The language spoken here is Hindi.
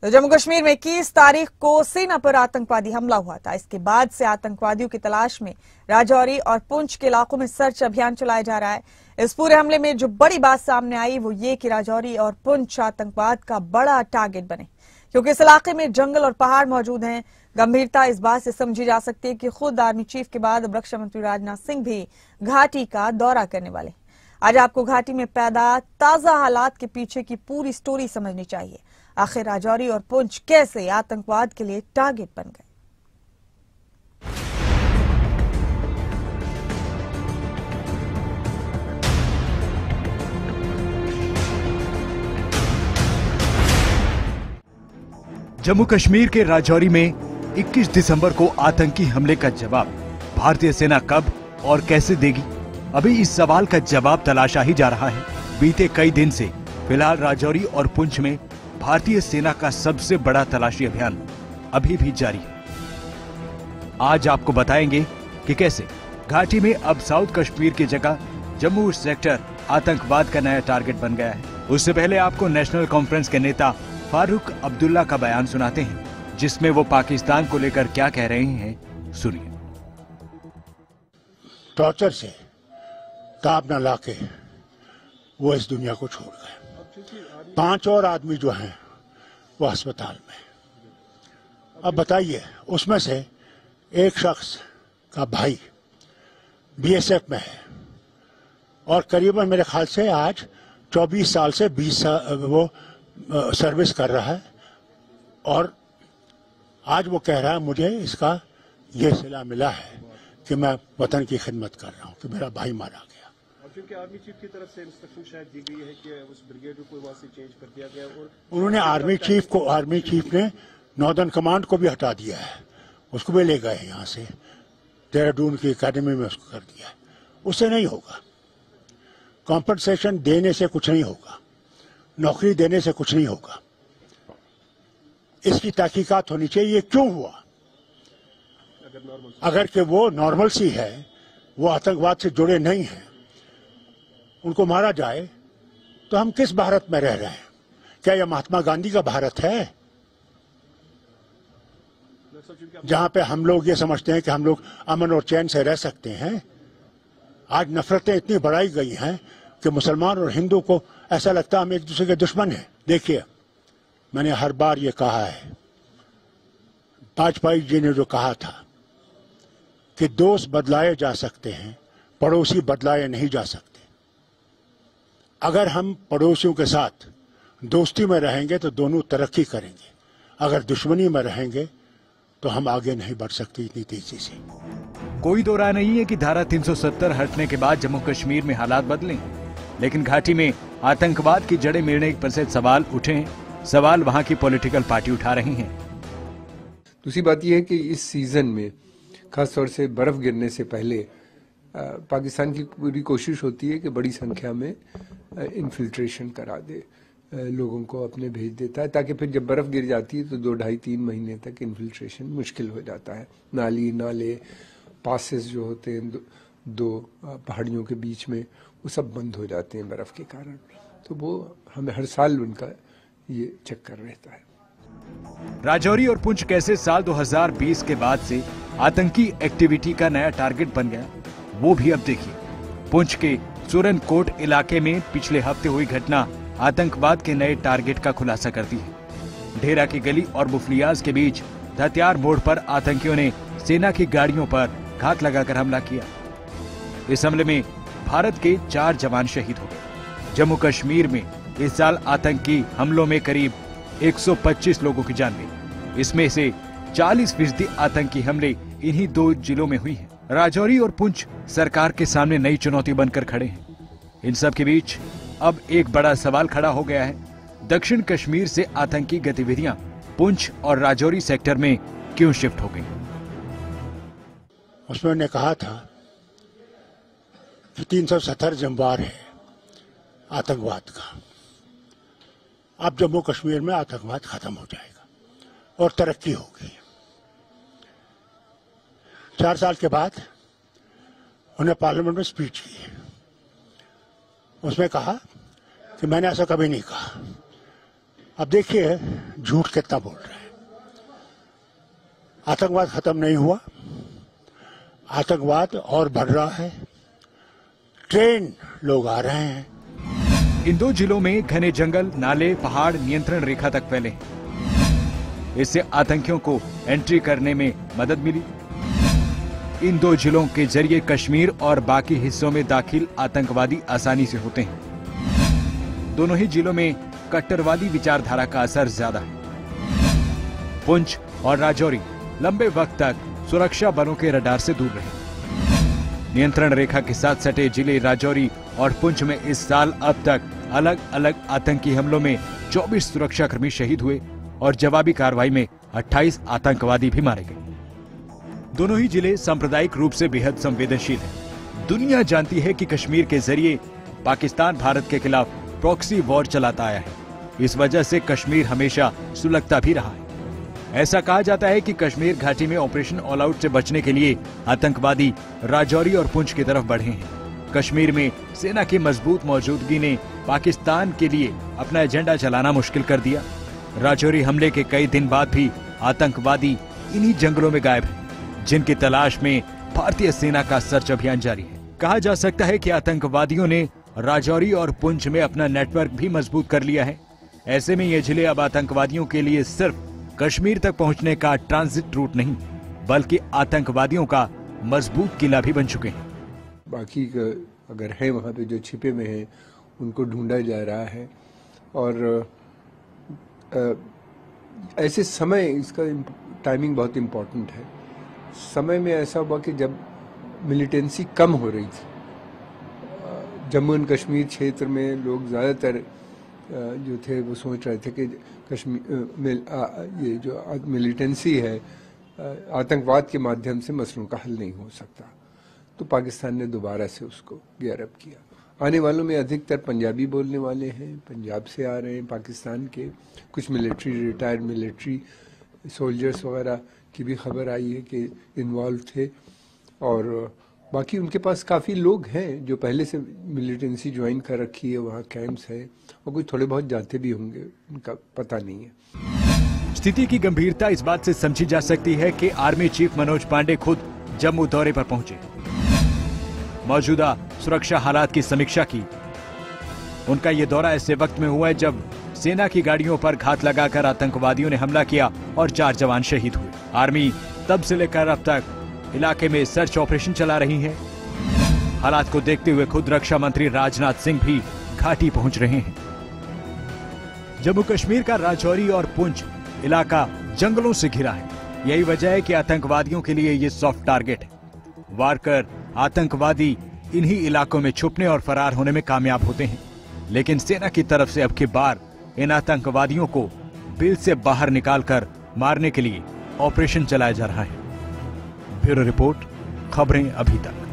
तो जम्मू कश्मीर में 21 तारीख को सेना पर आतंकवादी हमला हुआ था। इसके बाद से आतंकवादियों की तलाश में राजौरी और पुंछ के इलाकों में सर्च अभियान चलाया जा रहा है। इस पूरे हमले में जो बड़ी बात सामने आई वो ये कि राजौरी और पुंछ आतंकवाद का बड़ा टारगेट बने, क्योंकि इस इलाके में जंगल और पहाड़ मौजूद हैं। गंभीरता इस बात से समझी जा सकती है कि खुद आर्मी चीफ के बाद रक्षा मंत्री राजनाथ सिंह भी घाटी का दौरा करने वाले। आज आपको घाटी में पैदा ताजा हालात के पीछे की पूरी स्टोरी समझनी चाहिए। आखिर राजौरी और पुंछ कैसे आतंकवाद के लिए टारगेट बन गए। जम्मू कश्मीर के राजौरी में 21 दिसंबर को आतंकी हमले का जवाब भारतीय सेना कब और कैसे देगी, अभी इस सवाल का जवाब तलाशा ही जा रहा है। बीते कई दिन से फिलहाल राजौरी और पुंछ में भारतीय सेना का सबसे बड़ा तलाशी अभियान अभी भी जारी है। आज आपको बताएंगे कि कैसे घाटी में अब साउथ कश्मीर की जगह जम्मू सेक्टर आतंकवाद का नया टारगेट बन गया है। उससे पहले आपको नेशनल कॉन्फ्रेंस के नेता फारूक अब्दुल्ला का बयान सुनाते हैं, जिसमें वो पाकिस्तान को लेकर क्या कह रहे हैं, सुनिए। टॉर्चर से ताब न लाके वो इस दुनिया को छोड़ गए। 5 और आदमी जो हैं वो अस्पताल में। अब बताइए, उसमें से एक शख्स का भाई बीएसएफ में है और करीबन मेरे ख्याल से आज 24 साल से 20 साल वो सर्विस कर रहा है, और आज वो कह रहा है मुझे इसका ये सिला मिला है कि मैं वतन की खिदमत कर रहा हूँ, कि मेरा भाई मारा गया। क्योंकि आर्मी चीफ की तरफ से इंस्ट्रक्शन शायद दी गई है कि उस ब्रिगेड को वहां से चेंज कर दिया गया, और उन्होंने आर्मी चीफ ने नॉर्दर्न कमांड को भी हटा दिया है, उसको भी ले गए यहाँ से, देहरादून की एकेडमी में उसको कर दिया है। उससे नहीं होगा, कॉम्पनसेशन देने से कुछ नहीं होगा, नौकरी देने से कुछ नहीं होगा। इसकी तहकीकात होनी चाहिए, ये क्यों हुआ। अगर कि वो नॉर्मल सी है, वो आतंकवाद से जुड़े नहीं हैं, उनको मारा जाए तो हम किस भारत में रह रहे हैं? क्या यह महात्मा गांधी का भारत है, जहां पे हम लोग ये समझते हैं कि हम लोग अमन और चैन से रह सकते हैं? आज नफरतें इतनी बढ़ाई गई हैं कि मुसलमान और हिंदू को ऐसा लगता है हम एक दूसरे के दुश्मन हैं। देखिए, मैंने हर बार ये कहा है, वाजपेयी जी ने जो कहा था कि दोस्त बदलाए जा सकते हैं, पड़ोसी बदलाए नहीं जा सकते। अगर हम पड़ोसियों के साथ दोस्ती में रहेंगे तो दोनों तरक्की करेंगे, अगर दुश्मनी में रहेंगे तो हम आगे नहीं बढ़ सकते इतनी तेजी से। कोई दो राय नहीं है कि धारा 370 हटने के बाद जम्मू कश्मीर में हालात बदले, लेकिन घाटी में आतंकवाद की जड़ें मिलने पर से सवाल उठे हैं। सवाल वहां की पॉलिटिकल पार्टी उठा रही हैं। दूसरी बात यह है कि इस सीजन में खासतौर से बर्फ गिरने से पहले पाकिस्तान की पूरी कोशिश होती है कि बड़ी संख्या में इन्फिल्ट्रेशन करा दे, लोगों को अपने भेज देता है, ताकि फिर जब बर्फ गिर जाती है तो 2 ढाई 3 महीने तक इन्फिल्ट्रेशन मुश्किल हो जाता है। नाली नाले पासेस जो होते हैं दो पहाड़ियों के बीच में, वो सब बंद हो जाते हैं बर्फ के कारण। तो वो हमें हर साल उनका ये चक्कर रहता है। राजौरी और पुंछ कैसे साल 2020 के बाद से आतंकी एक्टिविटी का नया टारगेट बन गया, वो भी अब देखिए। पुंछ के सुरनकोट इलाके में पिछले हफ्ते हुई घटना आतंकवाद के नए टारगेट का खुलासा करती है। ढेरा की गली और मुफलियाज के बीच हथियार मोड़ पर आतंकियों ने सेना की गाड़ियों पर घात लगाकर हमला किया। इस हमले में भारत के 4 जवान शहीद हो गए। जम्मू कश्मीर में इस साल आतंकी हमलों में करीब 125 लोगों की जान गई। इसमें से 40% आतंकी हमले इन्हीं 2 जिलों में हुई हैं। राजौरी और पुंछ सरकार के सामने नई चुनौती बनकर खड़े हैं। इन सब के बीच अब एक बड़ा सवाल खड़ा हो गया है, दक्षिण कश्मीर से आतंकी गतिविधियां पुंछ और राजौरी सेक्टर में क्यों शिफ्ट हो गई? उसमें ने कहा था कि 370 जंबार है आतंकवाद का। अब जम्मू कश्मीर में आतंकवाद खत्म हो जाएगा और तरक्की होगी। 4 साल के बाद उन्हें पार्लियामेंट में स्पीच की, उसमें कहा कि मैंने ऐसा कभी नहीं कहा अब देखिए झूठ कितना बोल रहे हैं। आतंकवाद खत्म नहीं हुआ, आतंकवाद और बढ़ रहा है, ट्रेन लोग आ रहे हैं। इन दो जिलों में घने जंगल, नाले, पहाड़ नियंत्रण रेखा तक फैले हैं। इससे आतंकियों को एंट्री करने में मदद मिली। इन दो जिलों के जरिए कश्मीर और बाकी हिस्सों में दाखिल आतंकवादी आसानी से होते हैं। दोनों ही जिलों में कट्टरवादी विचारधारा का असर ज्यादा है। पुंछ और राजौरी लंबे वक्त तक सुरक्षा बलों के रडार से दूर रहे। नियंत्रण रेखा के साथ सटे जिले राजौरी और पुंछ में इस साल अब तक अलग अलग आतंकी हमलों में 24 सुरक्षाकर्मी शहीद हुए और जवाबी कार्रवाई में 28 आतंकवादी भी मारे गए। दोनों ही जिले सांप्रदायिक रूप से बेहद संवेदनशील हैं। दुनिया जानती है कि कश्मीर के जरिए पाकिस्तान भारत के खिलाफ प्रॉक्सी वॉर चलाता आया है। इस वजह से कश्मीर हमेशा सुलगता भी रहा है। ऐसा कहा जाता है कि कश्मीर घाटी में ऑपरेशन ऑल आउट से बचने के लिए आतंकवादी राजौरी और पुंछ की तरफ बढ़े हैं। कश्मीर में सेना की मजबूत मौजूदगी ने पाकिस्तान के लिए अपना एजेंडा चलाना मुश्किल कर दिया। राजौरी हमले के कई दिन बाद भी आतंकवादी इन्हीं जंगलों में गायब हैं, जिनकी तलाश में भारतीय सेना का सर्च अभियान जारी है। कहा जा सकता है कि आतंकवादियों ने राजौरी और पुंछ में अपना नेटवर्क भी मजबूत कर लिया है। ऐसे में ये जिले अब आतंकवादियों के लिए सिर्फ कश्मीर तक पहुंचने का ट्रांजिट रूट नहीं, बल्कि आतंकवादियों का मजबूत किला भी बन चुके हैं। बाकी अगर है वहाँ पे जो छिपे में हैं उनको ढूंढा जा रहा है। और ऐसे समय इसका टाइमिंग बहुत इम्पोर्टेंट है। समय में ऐसा हुआ कि जब मिलिटेंसी कम हो रही थी, जम्मू एंड कश्मीर क्षेत्र में लोग ज़्यादातर जो थे वो सोच रहे थे कि कश्मीर में ये जो मिलिटेंसी है आतंकवाद के माध्यम से मसलों का हल नहीं हो सकता। तो पाकिस्तान ने दोबारा से उसको गियर अप किया। आने वालों में अधिकतर पंजाबी बोलने वाले हैं, पंजाब से आ रहे हैं पाकिस्तान के। कुछ मिलिट्री, रिटायर्ड मिलिट्री सोल्जर्स वगैरह की भी खबर आई है कि इन्वॉल्व थे। और बाकी उनके पास काफ़ी लोग हैं जो पहले से मिलिटेंसी ज्वाइन कर रखी है, वहाँ कैंप्स है, और कुछ थोड़े बहुत जाते भी होंगे, उनका पता नहीं है। स्थिति की गंभीरता इस बात से समझी जा सकती है कि आर्मी चीफ मनोज पांडे खुद जम्मू दौरे पर पहुंचे, मौजूदा सुरक्षा हालात की समीक्षा की। उनका ये दौरा ऐसे वक्त में हुआ है जब सेना की गाड़ियों पर घात लगाकर आतंकवादियों ने हमला किया और 4 जवान शहीद हुए। आर्मी तब से लेकर अब तक इलाके में सर्च ऑपरेशन चला रही है। हालात को देखते हुए खुद रक्षा मंत्री राजनाथ सिंह भी घाटी पहुंच रहे हैं। जम्मू कश्मीर का राजौरी और पुंछ इलाका जंगलों से घिरा है। यही वजह है कि आतंकवादियों के लिए ये सॉफ्ट टारगेट है। वार कर आतंकवादी इन्हीं इलाकों में छुपने और फरार होने में कामयाब होते हैं। लेकिन सेना की तरफ से अब की बार इन आतंकवादियों को बिल से बाहर निकालकर मारने के लिए ऑपरेशन चलाया जा रहा है। ब्यूरो रिपोर्ट, खबरें अभी तक।